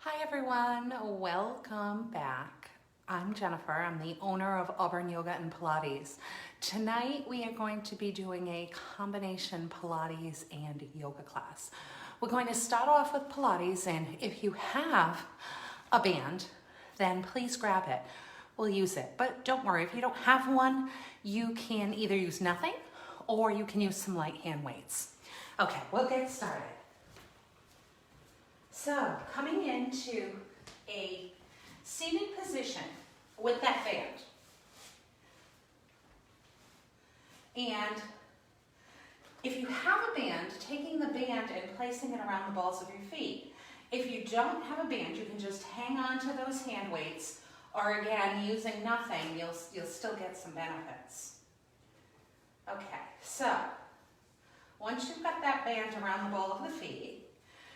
Hi everyone, welcome back. I'm Jennifer, I'm the owner of Auburn Yoga and Pilates. Tonight we are going to be doing a combination Pilates and yoga class. We're going to start off with Pilates, and if you have a band, then please grab it. We'll use it, but don't worry, if you don't have one, you can either use nothing or you can use some light hand weights. Okay, we'll get started. So, coming into a seated position with that band. And if you have a band, taking the band and placing it around the balls of your feet. If you don't have a band, you can just hang on to those hand weights, or again, using nothing, you'll still get some benefits. Okay, so once you've got that band around the ball of the feet,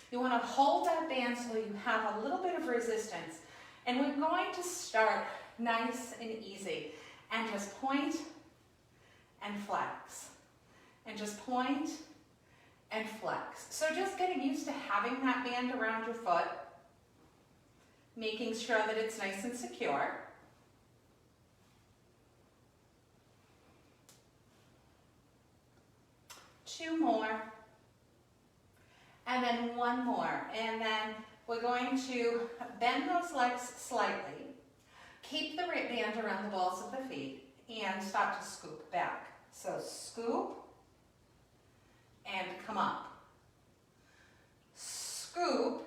you want to hold that band so you have a little bit of resistance. And we're going to start nice and easy. And just point and flex. And just point and flex. So just getting used to having that band around your foot. Making sure that it's nice and secure. Two more. And then one more, and then we're going to bend those legs slightly, keep the band around the balls of the feet, and start to scoop back. So scoop, and come up. Scoop,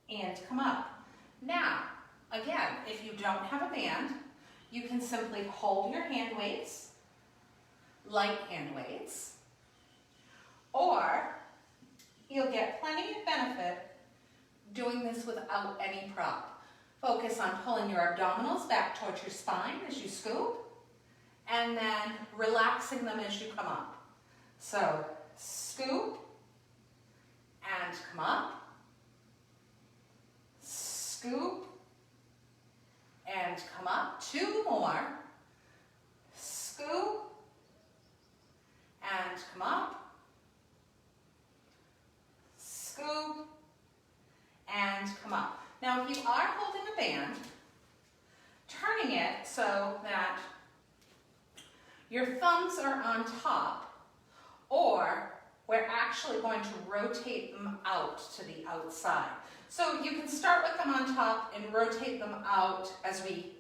and come up. Now, again, if you don't have a band, you can simply hold your hand weights, light hand weights, or you'll get plenty of benefit doing this without any prop. Focus on pulling your abdominals back towards your spine as you scoop, and then relaxing them as you come up. So scoop and come up, scoop and come up. Two more, scoop and come up, scoop, and come up. Now, if you are holding a band, turning it so that your thumbs are on top, or we're actually going to rotate them out to the outside. So you can start with them on top and rotate them out as we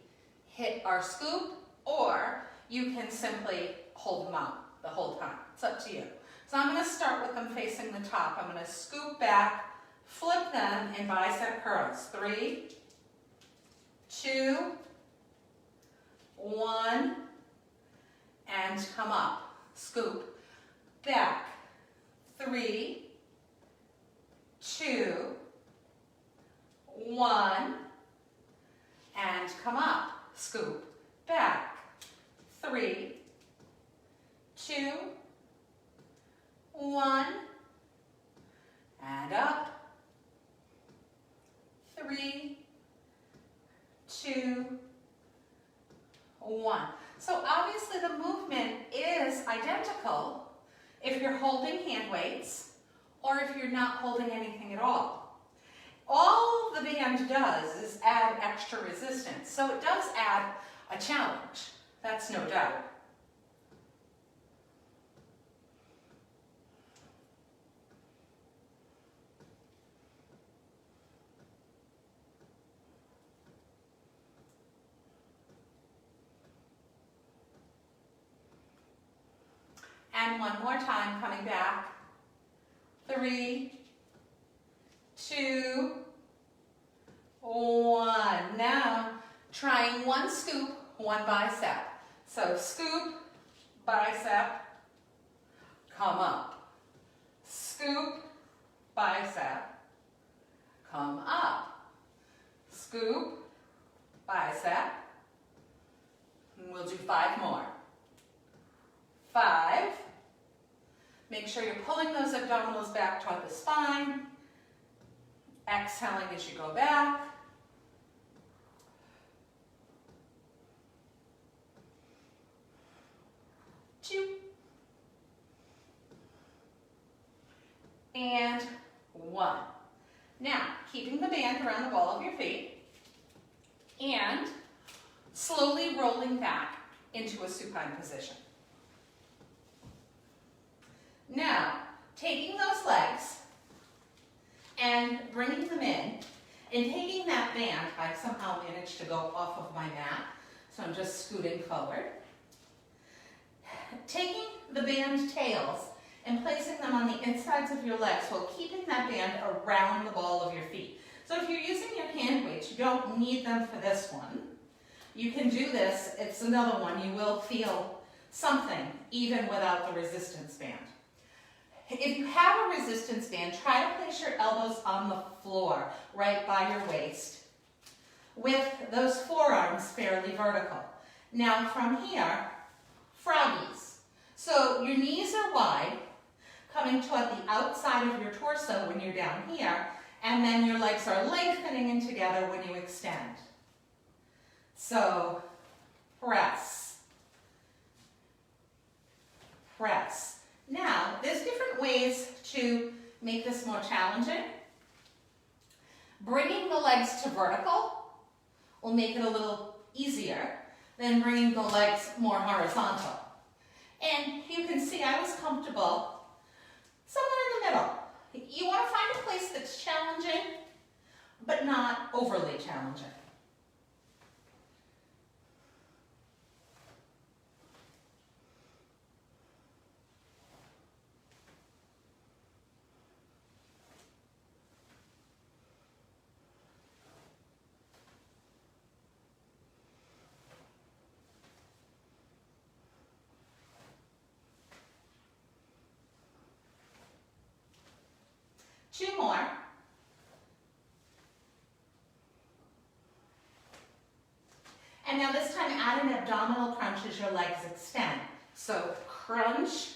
hit our scoop, or you can simply hold them out the whole time. It's up to you. So I'm going to start with them facing the top. I'm going to scoop back, flip them, and bicep curls. 3, 2, 1, and come up. Scoop, back. 3, 2, 1, and come up. Scoop, back. 3, 2, 1, and up. 3, 2, 1. So obviously the movement is identical if you're holding hand weights or if you're not holding anything at all. All the band does is add extra resistance. So it does add a challenge. That's no doubt. And one more time, coming back. 3, 2, 1. Now, trying one scoop, one bicep. So scoop, bicep, come up. Scoop, bicep, come up. Scoop, bicep. And we'll do 5 more. 5. Make sure you're pulling those abdominals back toward the spine. Exhaling as you go back. 2. And 1. Now, keeping the band around the ball of your feet and slowly rolling back into a supine position. Now, taking those legs and bringing them in and taking that band, I somehow managed to go off of my mat, so I'm just scooting forward. Taking the band tails and placing them on the insides of your legs while keeping that band around the ball of your feet. So if you're using your hand weights, you don't need them for this one. You can do this, it's another one, you will feel something even without the resistance band. If you have a resistance band, try to place your elbows on the floor, right by your waist, with those forearms fairly vertical. Now from here, froggies. So your knees are wide, coming toward the outside of your torso when you're down here, and then your legs are lengthening in together when you extend. So, press, press. Now, there's different ways to make this more challenging. Bringing the legs to vertical will make it a little easier than bringing the legs more horizontal. And you can see I was comfortable somewhere in the middle. You want to find a place that's challenging, but not overly challenging. Two more. And now this time add an abdominal crunch as your legs extend. So crunch,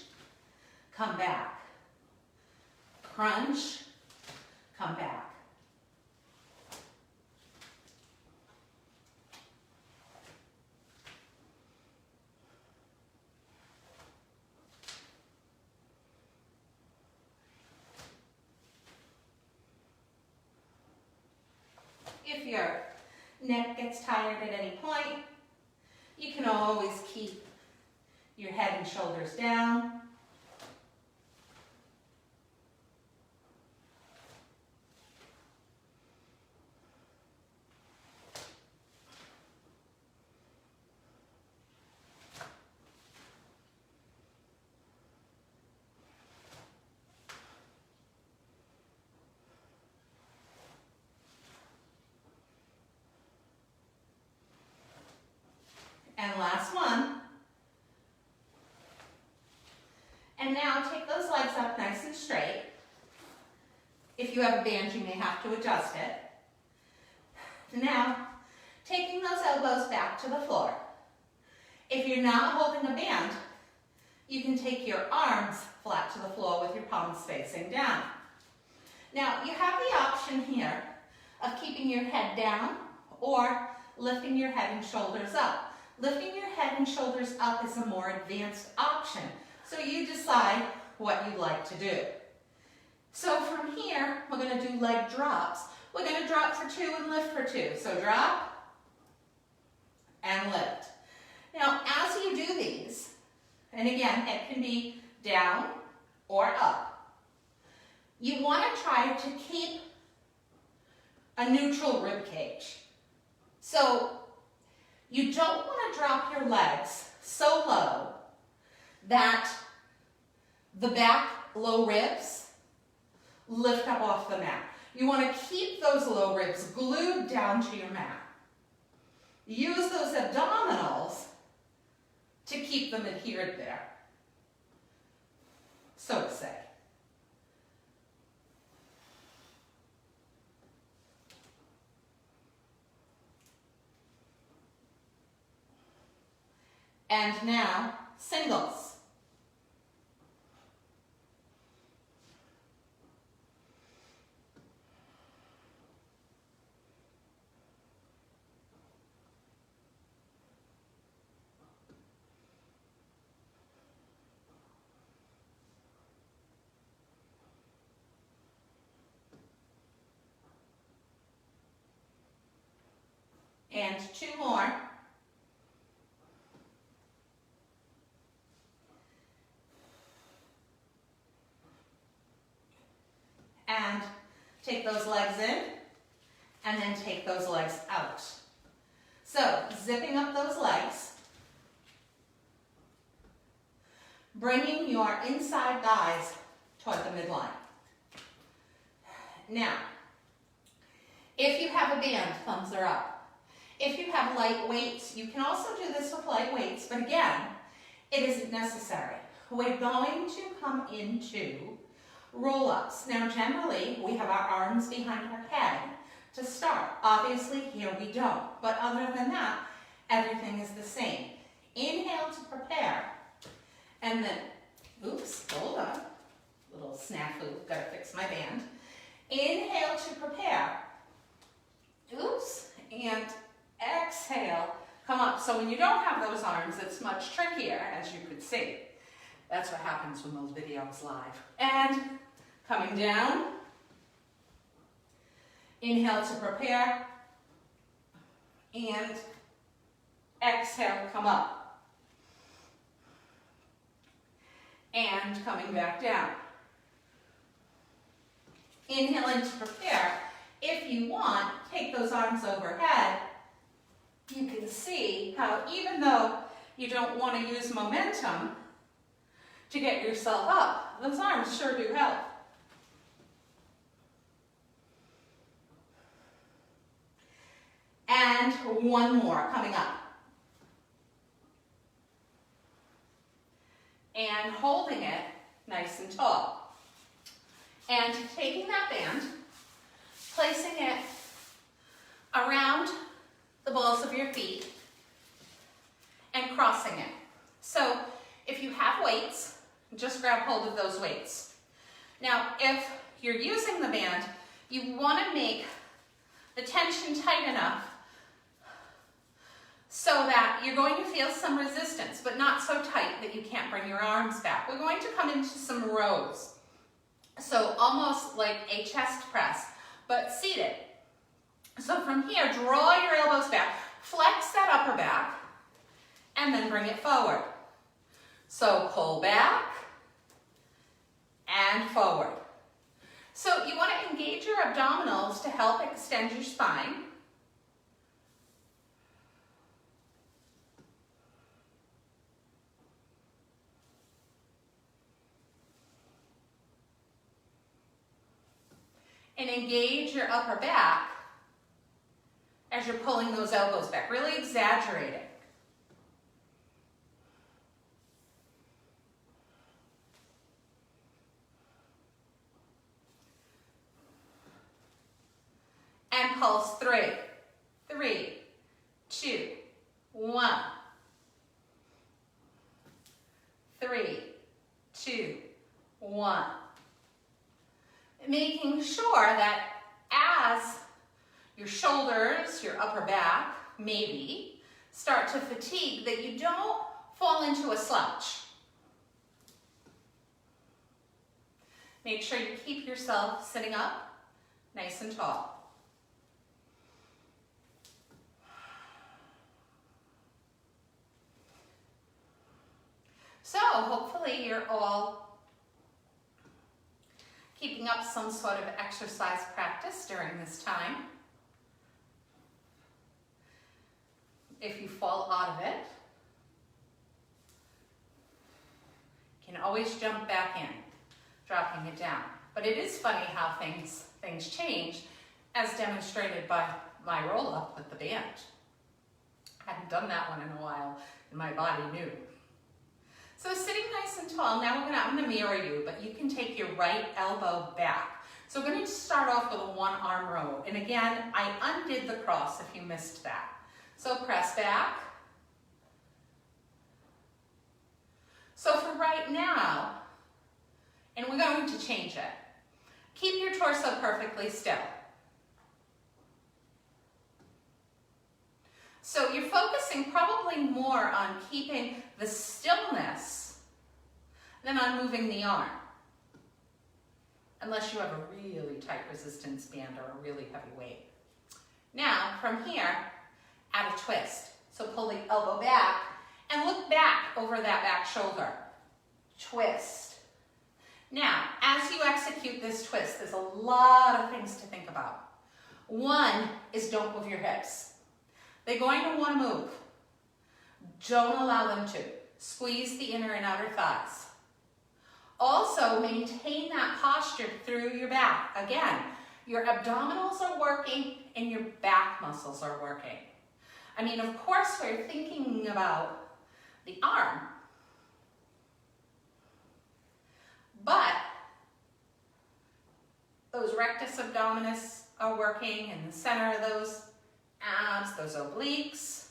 come back. Crunch, come back. If your neck gets tired at any point, you can always keep your head and shoulders down. And last one. And now take those legs up nice and straight. If you have a band, you may have to adjust it. Now, taking those elbows back to the floor. If you're not holding a band, you can take your arms flat to the floor with your palms facing down. Now, you have the option here of keeping your head down or lifting your head and shoulders up. Lifting your head and shoulders up is a more advanced option, so you decide what you'd like to do. So from here, we're going to do leg drops. We're going to drop for 2 and lift for 2. So drop and lift. Now, as you do these, and again, it can be down or up, you want to try to keep a neutral rib cage. So you don't want to drop your legs so low that the back low ribs lift up off the mat. You want to keep those low ribs glued down to your mat. Use those abdominals to keep them adhered there, so to say. And now, singles. And 2 more. And take those legs in, and then take those legs out. So, zipping up those legs, bringing your inside thighs toward the midline. Now, if you have a band, thumbs are up. If you have light weights, you can also do this with light weights, but again, it isn't necessary. We're going to come into roll-ups. Now, generally, we have our arms behind our head to start. Obviously, here we don't, but other than that, everything is the same. Inhale to prepare, and then, oops, hold on, little snafu, gotta fix my band. Inhale to prepare, oops, and exhale, come up. So when you don't have those arms, it's much trickier, as you could see. That's what happens when those videos live. And coming down, inhale to prepare, and exhale, come up. And coming back down. Inhaling to prepare. If you want, take those arms overhead. You can see how even though you don't want to use momentum to get yourself up, those arms sure do help. And one more coming up. And holding it nice and tall. And taking that band, placing it around the balls of your feet and crossing it. So if you have weights, just grab hold of those weights. Now, if you're using the band, you want to make the tension tight enough so that you're going to feel some resistance, but not so tight that you can't bring your arms back. We're going to come into some rows. So almost like a chest press, but seated. So from here, draw your elbows back, flex that upper back, and then bring it forward. So pull back and forward. So you want to engage your abdominals to help extend your spine. And engage your upper back as you're pulling those elbows back, really exaggerating. And pulse 3, 3, 2, 1. 3, 2, 1. Making sure that as your shoulders, your upper back, maybe, start to fatigue, that you don't fall into a slouch. Make sure you keep yourself sitting up nice and tall. So hopefully you're all keeping up some sort of exercise practice during this time. If you fall out of it, you can always jump back in, dropping it down. But it is funny how things change, as demonstrated by my roll-up with the band. I hadn't done that one in a while, and my body knew. So sitting nice and tall, now I'm going to mirror you, but you can take your right elbow back. So we're going to start off with a one-arm row. And again, I undid the cross if you missed that. So press back. So for right now, and we're going to change it, keep your torso perfectly still. So you're focusing probably more on keeping the stillness than on moving the arm. Unless you have a really tight resistance band or a really heavy weight. Now, from here, at a twist. So pull the elbow back and look back over that back shoulder. Twist. Now, as you execute this twist, there's a lot of things to think about. One is don't move your hips. They're going to want to move. Don't allow them to. Squeeze the inner and outer thighs. Also, maintain that posture through your back. Again, your abdominals are working and your back muscles are working. I mean, of course, we're thinking about the arm, but those rectus abdominis are working in the center of those abs, those obliques.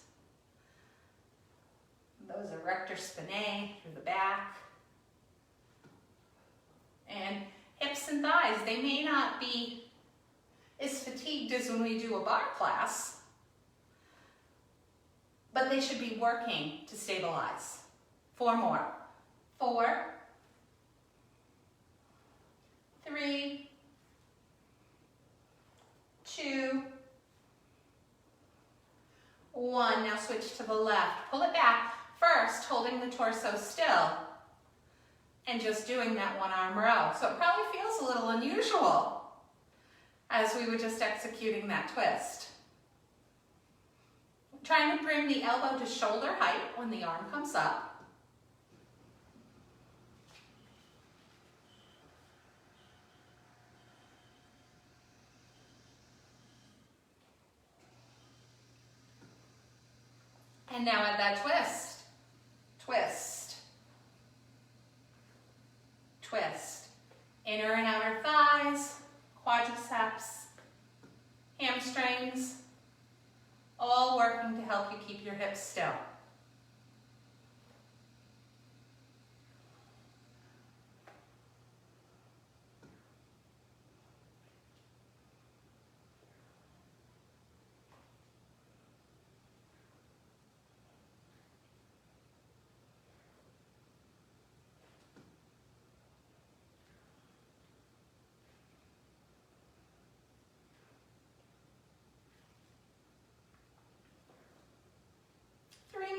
Those are rector spinae through the back. And hips and thighs, they may not be as fatigued as when we do a bar class, but they should be working to stabilize. 4 more. 4, 3, 2, 1. Now switch to the left. Pull it back. First, holding the torso still and just doing that one arm row. So it probably feels a little unusual as we were just executing that twist. Trying to bring the elbow to shoulder height when the arm comes up. And now at that twist, twist, twist. Inner and outer thighs, quadriceps, hamstrings, all working to help you keep your hips still.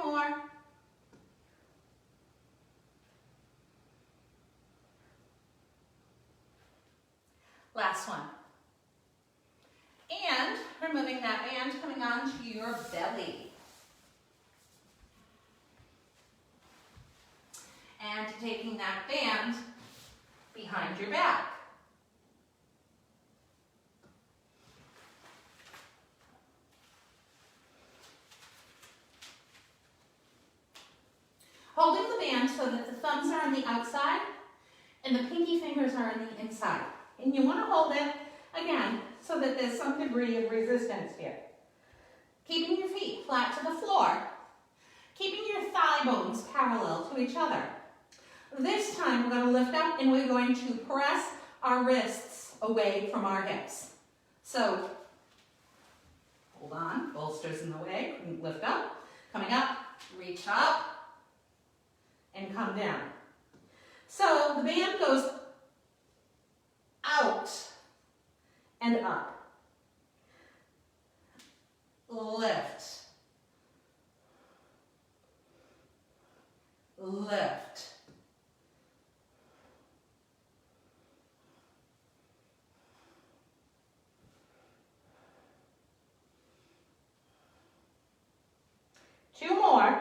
More. Last one. And removing that band, coming onto your belly. And taking that band behind your back. Holding the band so that the thumbs are on the outside and the pinky fingers are on the inside. And you want to hold it, again, so that there's some degree of resistance here. Keeping your feet flat to the floor. Keeping your thigh bones parallel to each other. This time we're going to lift up and we're going to press our wrists away from our hips. So, hold on, bolsters in the way, lift up, coming up, reach up, and come down. So the band goes out and up. Lift. Lift. Two more.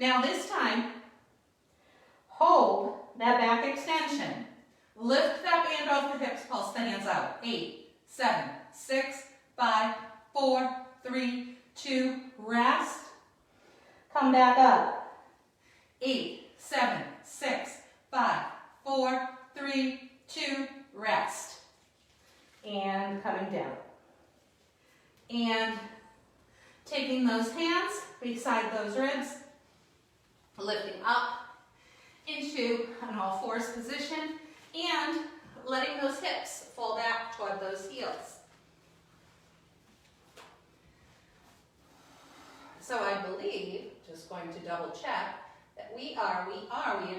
Now this time, hold that back extension. Lift that band off the hips, pulse the hands out. 8, 7, 6, 5, 4, 3, 2, rest. Come back up. 8, 7, 6, 5, 4, 3, 2, rest. And coming down. And taking those hands beside those ribs, lifting up into an all-fours position and letting those hips fall back toward those heels. So I believe, just going to double check, that we are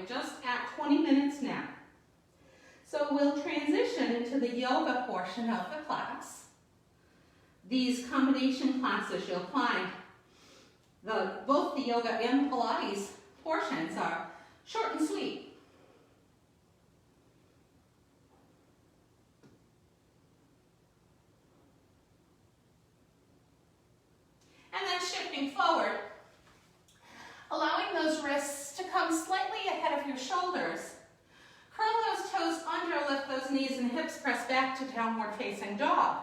just at 20 minutes now. So we'll transition into the yoga portion of the class. These combination classes you'll find, both the yoga and Pilates portions are short and sweet. And then shifting forward, allowing those wrists to come slightly ahead of your shoulders. Curl those toes under, lift those knees and hips, press back to downward facing dog.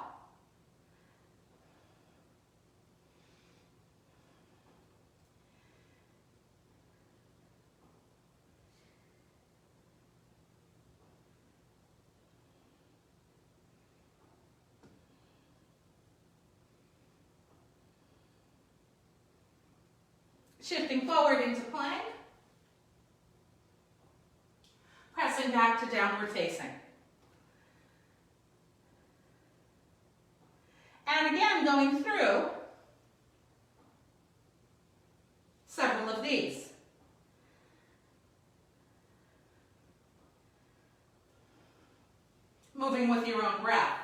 Shifting forward into plank. Pressing back to downward facing. And again, going through several of these. Moving with your own breath.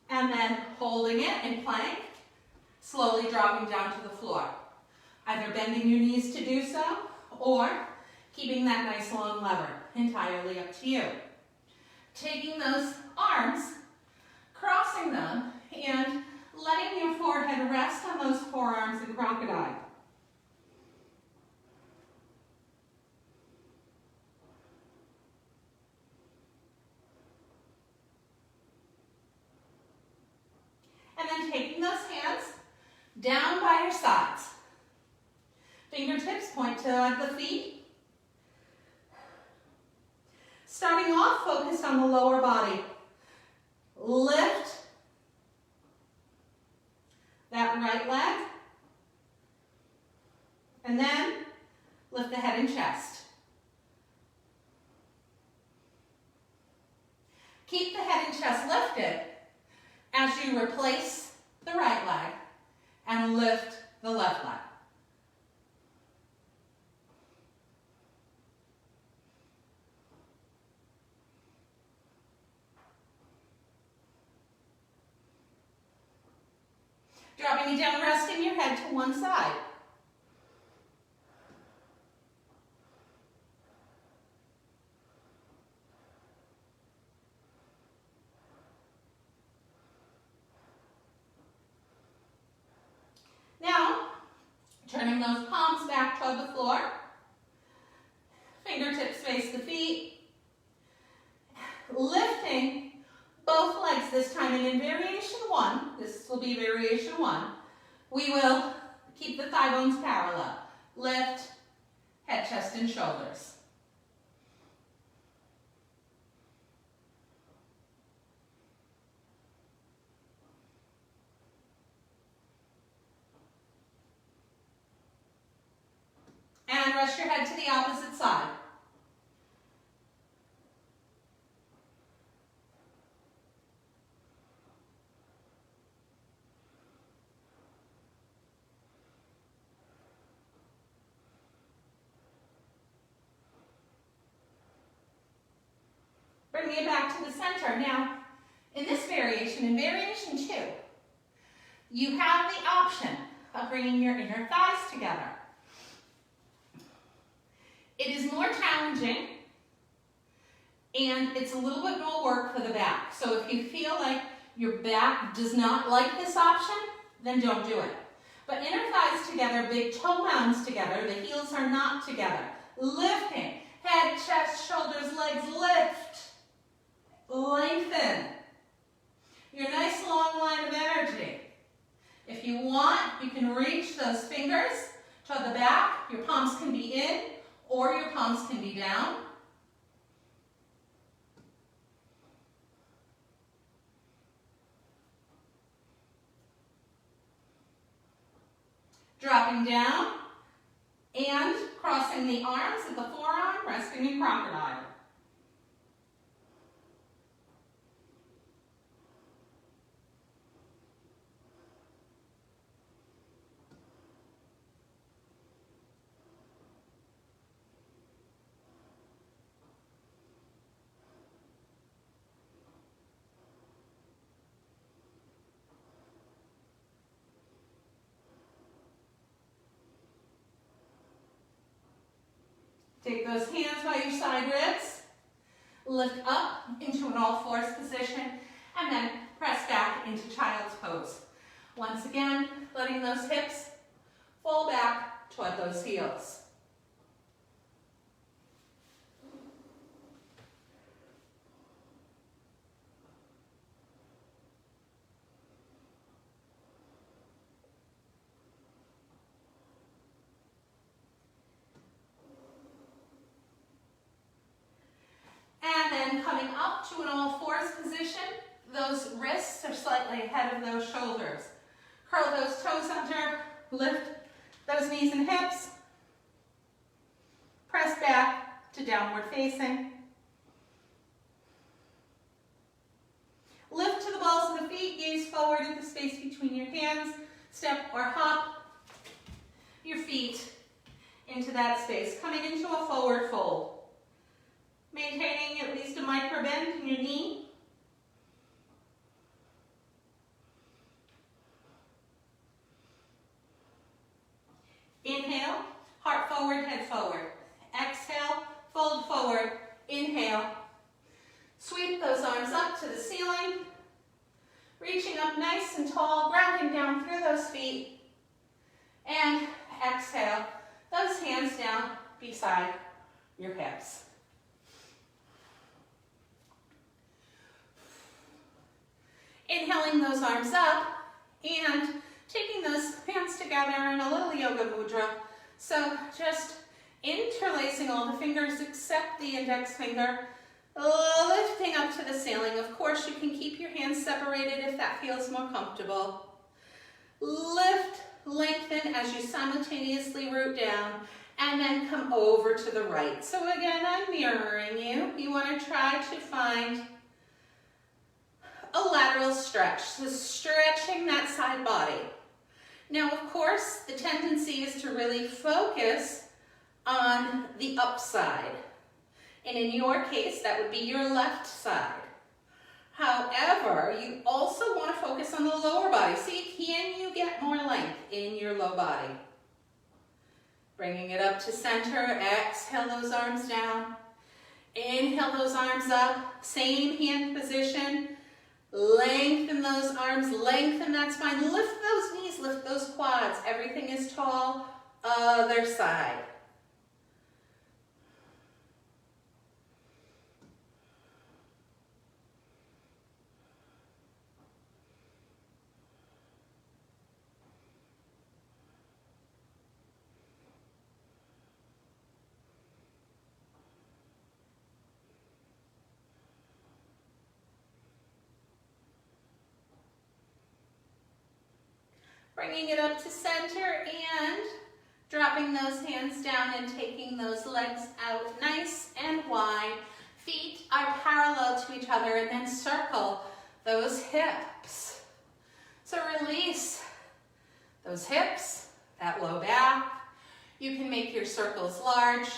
And then holding it in plank, slowly dropping down to the floor. Either bending your knees to do so, or keeping that nice long lever. Entirely up to you. Taking those arms, crossing them, and letting your forehead rest on those forearms in crocodile. And then taking those hands down by your sides. Fingertips point to the feet. Starting off, focused on the lower body. Lift that right leg. And then lift the head and chest. Keep the head and chest lifted as you replace the right leg and lift the left leg. Dropping it down, resting your head to one side. Now, turning those palms back toward the floor. Fingertips face the feet. Lifting both legs this time, and in variation one, this will be variation one, we will keep the thigh bones parallel. Lift, head, chest, and shoulders. And rest your head to the opposite side. Bringing it back to the center. Now, in this variation, in variation 2, you have the option of bringing your inner thighs together. It is more challenging, and it's a little bit more work for the back. So if you feel like your back does not like this option, then don't do it. But inner thighs together, big toe mounds together, the heels are not together. Lifting, head, chest, shoulders, legs, lift. Lengthen. Your nice long line of energy. If you want, you can reach those fingers to the back. Your palms can be in, or your palms can be down. Dropping down and crossing the arms at the forearm, resting in crocodile. Take those hands by your side ribs, lift up into an all-fours position, and then press back into child's pose. Once again, letting those hips fall back toward those heels. And then coming up to an all-fours position, those wrists are slightly ahead of those shoulders. Curl those toes under, lift those knees and hips, press back to downward facing. Lift to the balls of the feet, gaze forward at the space between your hands, step or hop your feet into that space, coming into a forward fold. Maintaining at least a micro bend in your knee. Inhale, heart forward, head forward. Exhale, fold forward. Inhale. Sweep those arms up to the ceiling. Reaching up nice and tall, grounding down through those feet. And exhale, those hands down beside your hips. Inhaling those arms up and taking those hands together in a little yoga mudra. So just interlacing all the fingers except the index finger, lifting up to the ceiling. Of course, you can keep your hands separated if that feels more comfortable. Lift, lengthen as you simultaneously root down, and then come over to the right. So again, I'm mirroring you. You want to try to find a lateral stretch, so stretching that side body. Now, of course, the tendency is to really focus on the upside. And in your case, that would be your left side. However, you also want to focus on the lower body. See, can you get more length in your low body? Bringing it up to center, exhale those arms down. Inhale those arms up, same hand position. Lengthen those arms, lengthen that spine, lift those knees, lift those quads. Everything is tall, other side. Bringing it up to center and dropping those hands down and taking those legs out nice and wide. Feet are parallel to each other, and then circle those hips. So release those hips, that low back. You can make your circles large.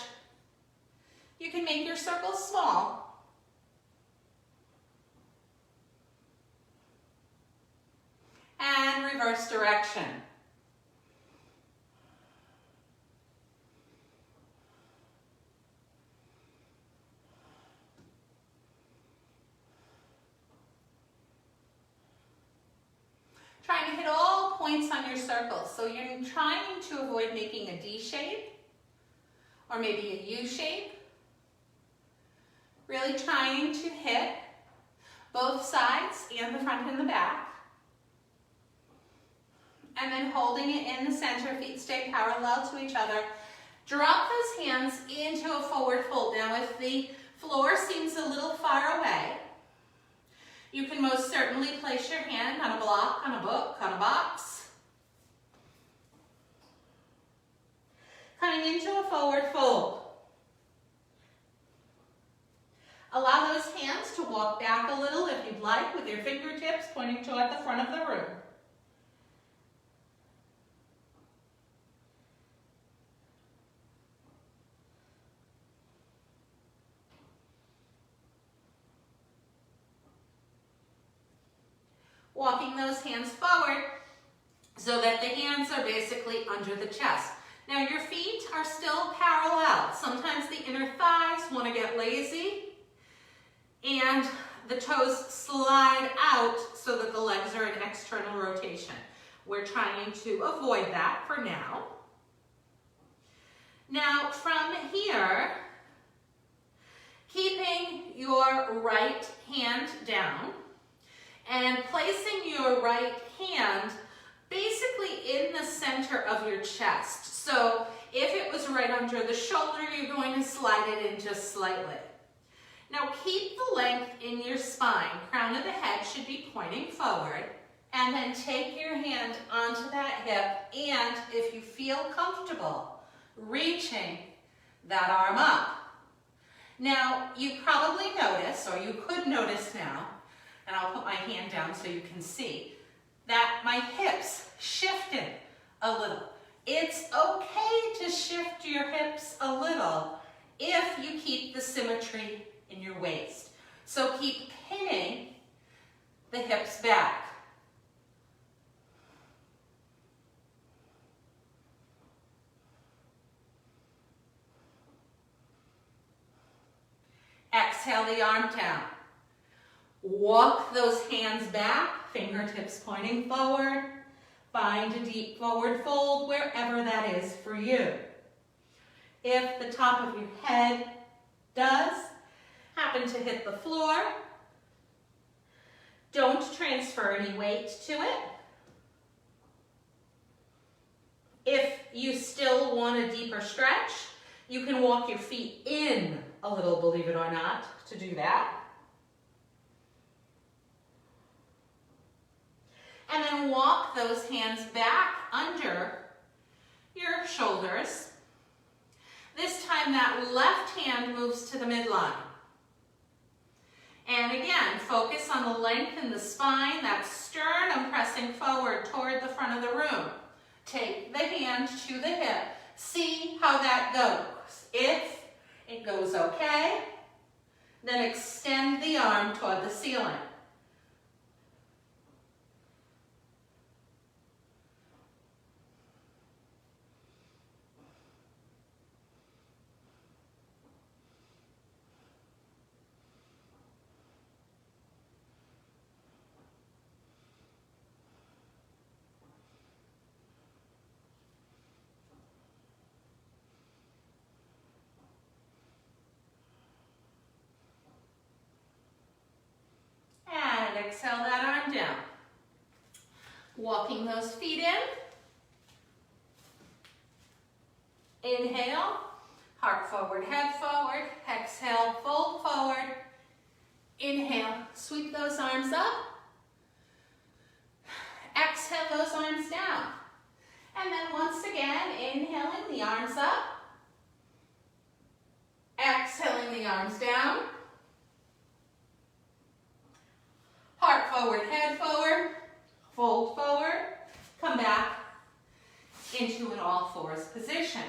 You can make your circles small. And reverse direction. Trying to hit all points on your circle. So you're trying to avoid making a D shape or maybe a U shape. Really trying to hit both sides and the front and the back. And then holding it in the center, feet stay parallel to each other. Drop those hands into a forward fold. Now, if the floor seems a little far away, you can most certainly place your hand on a block, on a book, on a box. Coming into a forward fold. Allow those hands to walk back a little if you'd like, with your fingertips pointing toward the front of the room. Walking those hands forward so that the hands are basically under the chest. Now your feet are still parallel. Sometimes the inner thighs want to get lazy and the toes slide out so that the legs are in external rotation. We're trying to avoid that for now. Now from here, keeping your right hand down and placing your right hand basically in the center of your chest. So if it was right under the shoulder, you're going to slide it in just slightly. Now keep the length in your spine. Crown of the head should be pointing forward. And then take your hand onto that hip, and if you feel comfortable, reaching that arm up. Now you probably notice, or you could notice now, and I'll put my hand down so you can see, that my hips shifted a little. It's okay to shift your hips a little if you keep the symmetry in your waist. So keep pinning the hips back. Exhale the arm down. Walk those hands back, fingertips pointing forward. Find a deep forward fold wherever that is for you. If the top of your head does happen to hit the floor, don't transfer any weight to it. If you still want a deeper stretch, you can walk your feet in a little, believe it or not, to do that. And then walk those hands back under your shoulders. This time that left hand moves to the midline. And again, focus on the length in the spine, that sternum pressing forward toward the front of the room. Take the hand to the hip. See how that goes. If it goes okay, then extend the arm toward the ceiling. Exhale that arm down. Walking those feet in. Inhale, heart forward, head forward. Exhale, fold forward. Inhale, sweep those arms up. Exhale those arms down. And then once again, inhaling the arms up. Exhaling the arms down. Heart forward, head forward, fold forward, come back into an all fours position.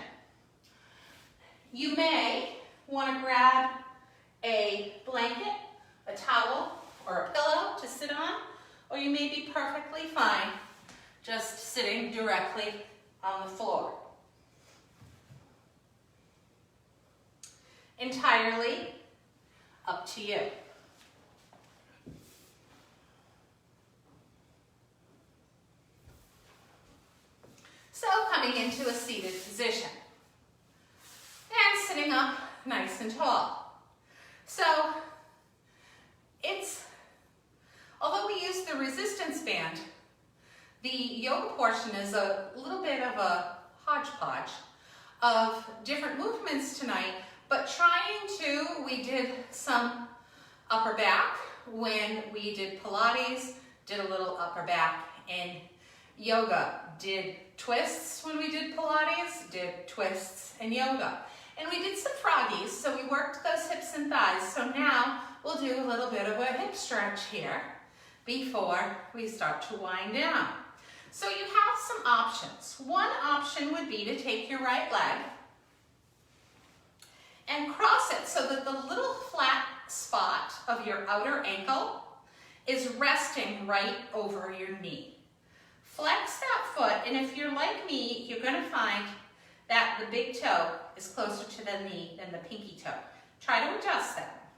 You may want to grab a blanket, a towel, or a pillow to sit on, or you may be perfectly fine just sitting directly on the floor. Entirely up to you. So coming into a seated position and sitting up nice and tall. So although we use the resistance band, the yoga portion is a little bit of a hodgepodge of different movements tonight, but we did some upper back when we did Pilates, did a little upper back in yoga. did twists when we did Pilates, did twists and yoga. And we did some froggies, so we worked those hips and thighs. So now we'll do a little bit of a hip stretch here before we start to wind down. So you have some options. One option would be to take your right leg and cross it so that the little flat spot of your outer ankle is resting right over your knee. Flex that foot, and if you're like me, you're going to find that the big toe is closer to the knee than the pinky toe. Try to adjust that.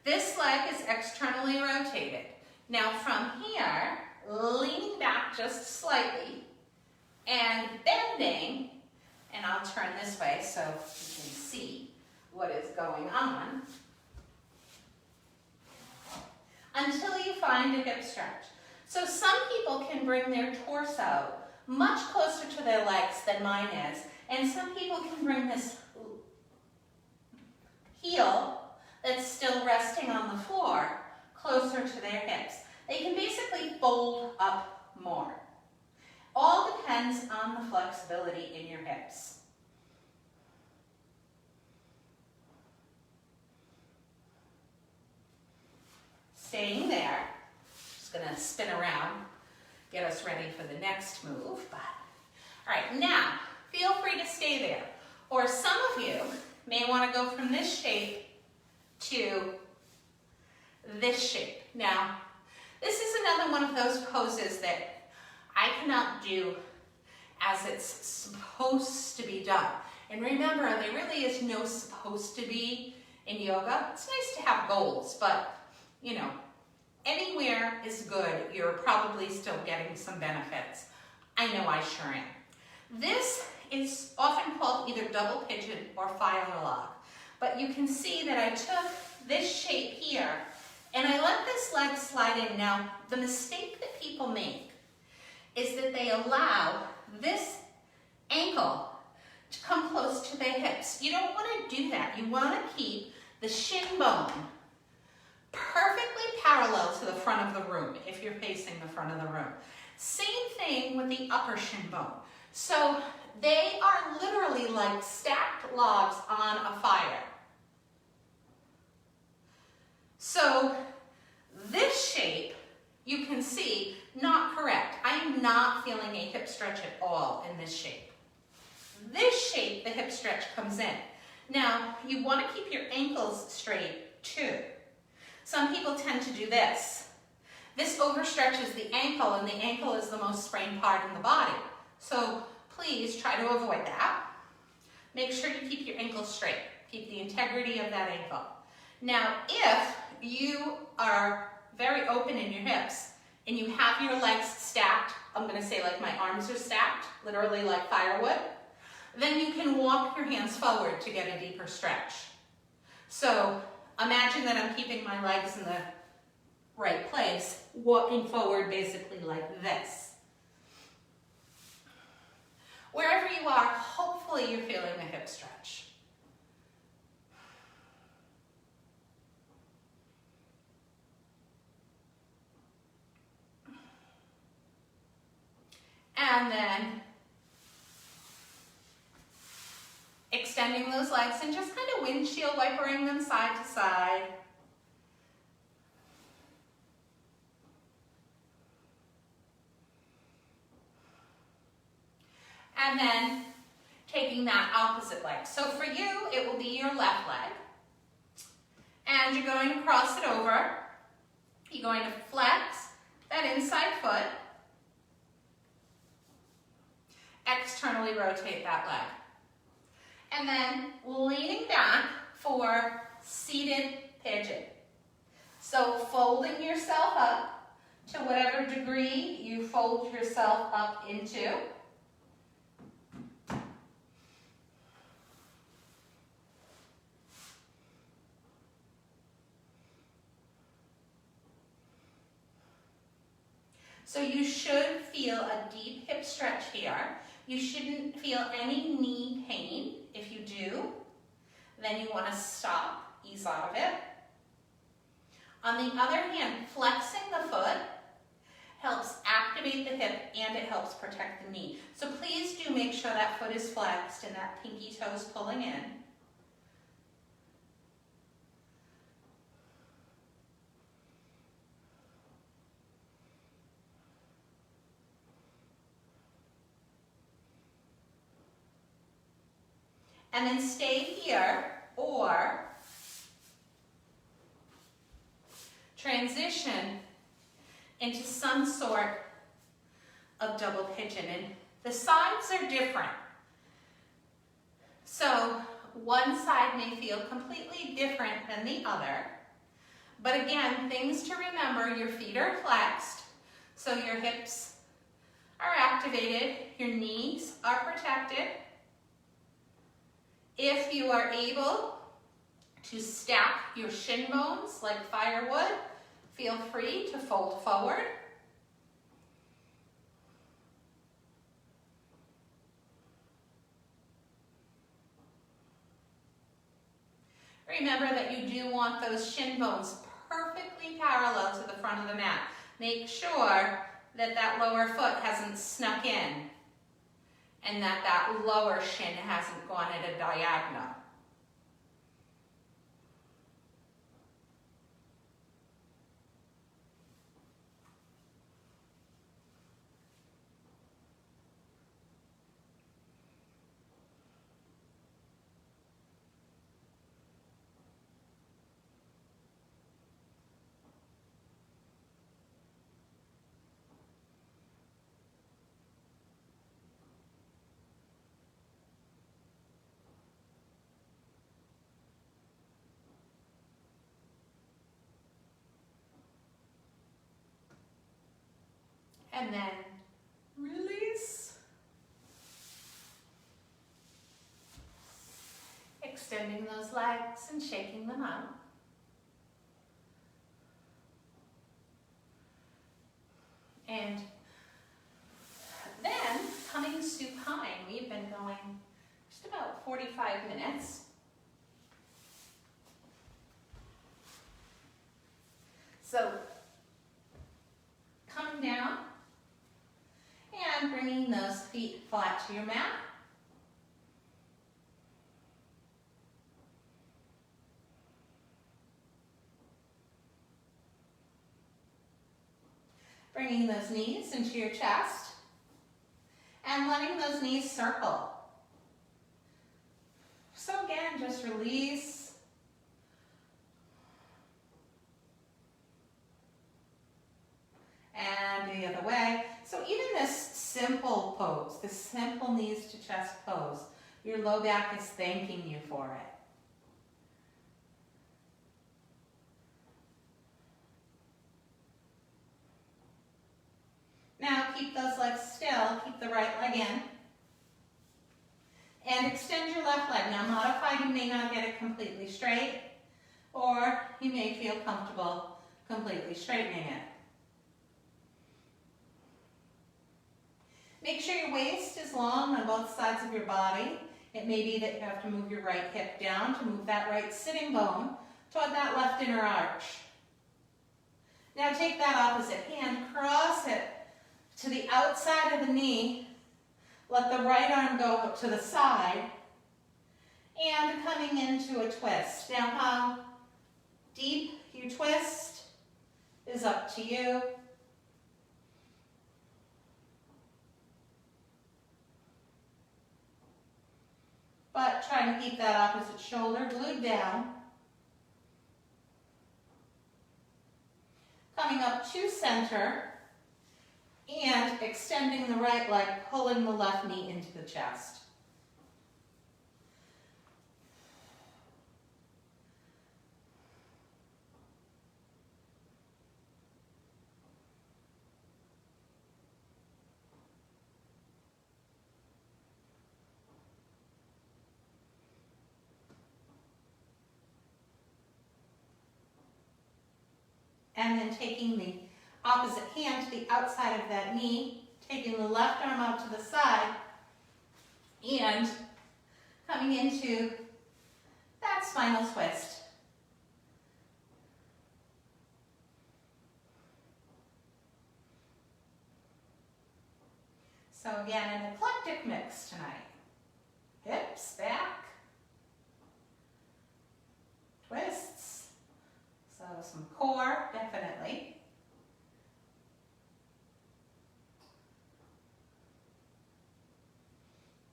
This leg is externally rotated. Now from here, leaning back just slightly and bending, and I'll turn this way so you can see what is going on, until you find a hip stretch. So some people can bring their torso much closer to their legs than mine is, and some people can bring this heel that's still resting on the floor closer to their hips. They can basically fold up more. All depends on the flexibility in your hips. Staying there, just gonna spin around, get us ready for the next move. But, all right, now, feel free to stay there. Or some of you may wanna go from this shape to this shape. Now, this is another one of those poses that I cannot do as it's supposed to be done. And remember, there really is no supposed to be in yoga. It's nice to have goals, but you know, anywhere is good. You're probably still getting some benefits. I know I sure am. This is often called either double pigeon or fire log. But you can see that I took this shape here and I let this leg slide in. Now, the mistake that people make is that they allow this ankle to come close to their hips. You don't want to do that. You want to keep the shin bone perfectly parallel to the front of the room if you're facing the front of the room. Same thing with the upper shin bone. So they are literally like stacked logs on a fire. So this shape, you can see, not correct. I am not feeling a hip stretch at all in this shape. This shape, the hip stretch comes in. Now, you want to keep your ankles straight too. Some people tend to do this. This overstretches the ankle, and the ankle is the most sprained part in the body. So please try to avoid that. Make sure you keep your ankles straight. Keep the integrity of that ankle. Now, if you are very open in your hips and you have your legs stacked, I'm going to say like my arms are stacked, literally like firewood, then you can walk your hands forward to get a deeper stretch. So imagine that I'm keeping my legs in the right place, walking forward basically like this. Wherever you are, hopefully you're feeling a hip stretch. And then extending those legs and just kind of windshield wipering them side to side. And then taking that opposite leg. So for you, it will be your left leg. And you're going to cross it over. You're going to flex that inside foot. Externally rotate that leg. And then leaning back for seated pigeon. So folding yourself up to whatever degree you fold yourself up into. So you should feel a deep hip stretch here. You shouldn't feel any knee pain. If you do, then you want to stop, ease out of it. On the other hand, flexing the foot helps activate activate the hip and it helps protect the knee. So please do make sure that foot is flexed and that pinky toe is pulling in. And then stay here or transition into some sort of double pigeon. And the sides are different. So one side may feel completely different than the other. But again, things to remember, your feet are flexed, so your hips are activated, your knees are protected. If you are able to stack your shin bones like firewood, feel free to fold forward. Remember that you do want those shin bones perfectly parallel to the front of the mat. Make sure that that lower foot hasn't snuck in and that that lower shin hasn't gone at a diagonal. And then release. Extending those legs and shaking them out. And then coming supine. We've been going just about 45 minutes. So coming down and bringing those feet flat to your mat. Bringing those knees into your chest and letting those knees circle. So again, just release. And the other way. So even this simple pose, this simple knees to chest pose, your low back is thanking you for it. Now keep those legs still, keep the right leg in. And extend your left leg. Now modify, you may not get it completely straight, or you may feel comfortable completely straightening it. Make sure your waist is long on both sides of your body. It may be that you have to move your right hip down to move that right sitting bone toward that left inner arch. Now take that opposite hand, cross it to the outside of the knee. Let the right arm go to the side. And coming into a twist. Now how deep you twist is up to you. But trying to keep that opposite shoulder glued down. Coming up to center and extending the right leg, pulling the left knee into the chest. And then taking the opposite hand to the outside of that knee, taking the left arm out to the side, and coming into that spinal twist. So again, an eclectic mix tonight. Hips, back, twists, so some core, definitely.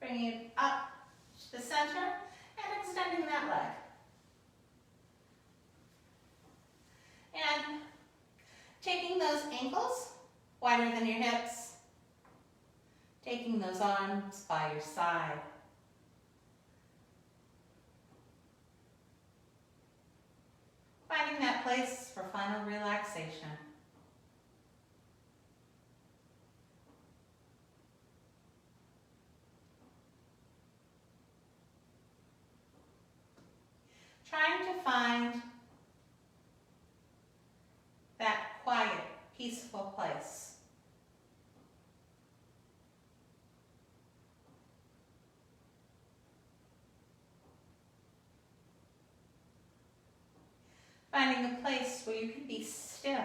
Bringing it up to the center and extending that leg. And taking those ankles wider than your hips, taking those arms by your side. Finding that place for final relaxation. Trying to find that quiet, peaceful place. Finding a place where you can be still.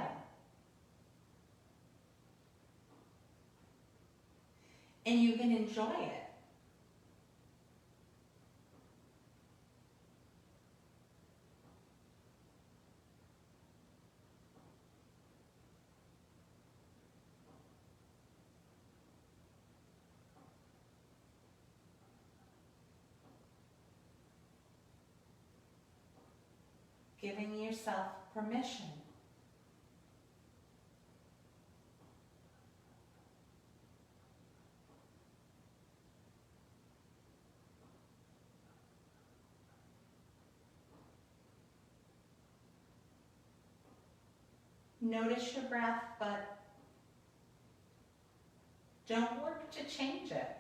And you can enjoy it. Giving yourself permission. Notice your breath, but don't work to change it.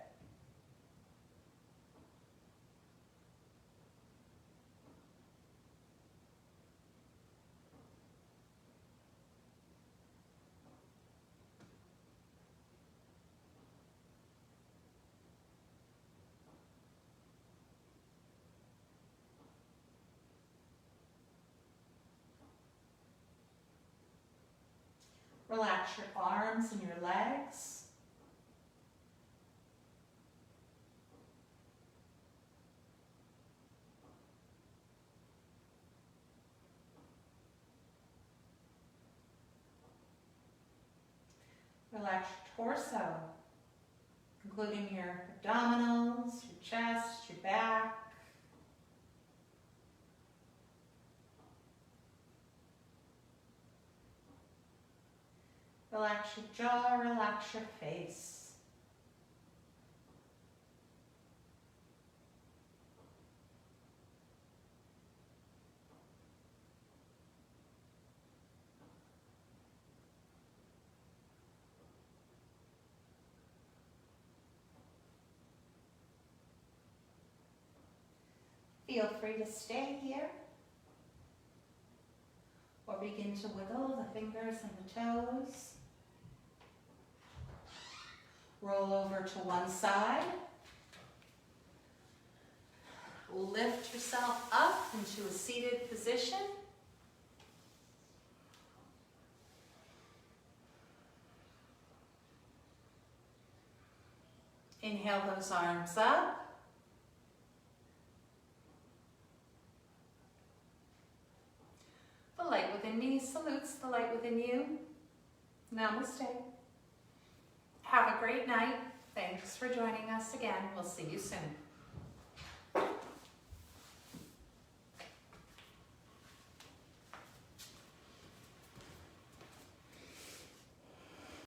Relax your arms and your legs. Relax your torso, including your abdominals, your chest, your back. Relax your jaw, relax your face. Feel free to stay here or begin to wiggle the fingers and the toes. Roll over to one side. Lift yourself up into a seated position. Inhale those arms up. The light within me salutes the light within you. Namaste. Have a great night. Thanks for joining us again. We'll see you soon.